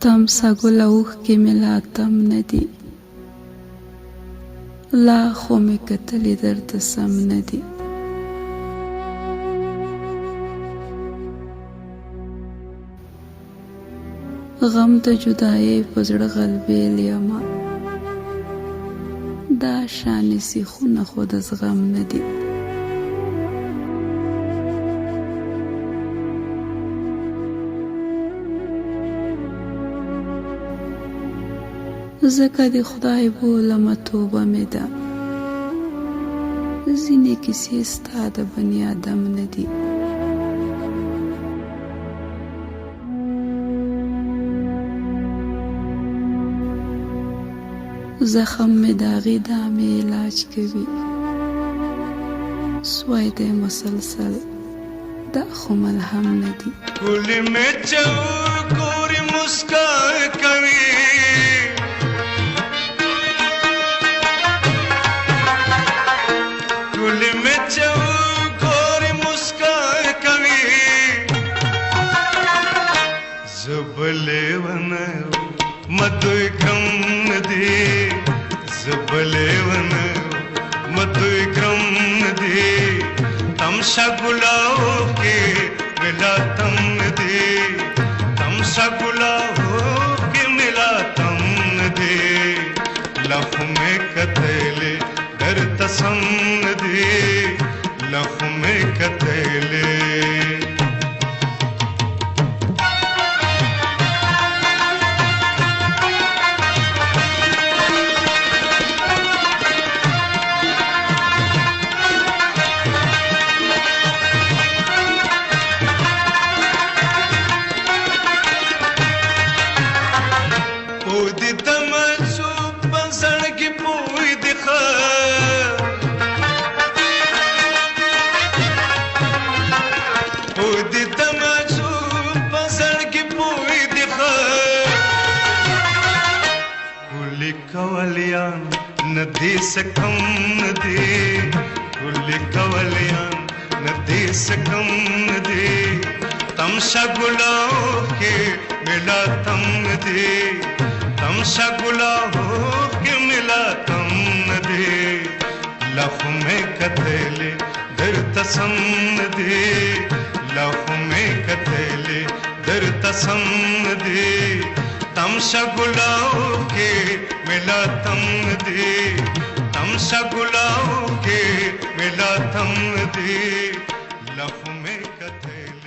تمسه ګله اوښکې مې لا تم نه دي، لا خو مې کتلې درته سم نه دي. غم د جدایۍ په زړه غلبېل یمه، دا شانې سیخونه خو د زغم نه دي. ځکه د خدای بولمه توبه مې ده، ځینې کیسې ستا د بني ادم نه دي. زخم مې داغي دا مې علاج کوي، سوی دی مسلسل دا خو ملهم نه دي. ګلې مې چوکورې مسکا کوي، ګلې مې چوکورې مسکا کوي، زه به لیونه مدوی کرم ندی، زه به لیونه مدوی کرم ندی. تمشا ګلاو کې ملا تم ندی، تمشا ګلاو کې ملا تم ندی. لخ میں کتلې درته سم ندی، لخ میں کتلې. کولیان ندی سکم ندی، گلی کولیان ندی سکم ندی. تمشا گلاو کے ملا تم ندی، تمشا گلاو کے ملا تم ندی. لخ میں کتلے در تسم ندی، لخ میں کتلے در تسم ندی. تمشا گلاو کے ملا تم ندی، تمشا گلاو کے ملا تم ندی. لخ میں کتلے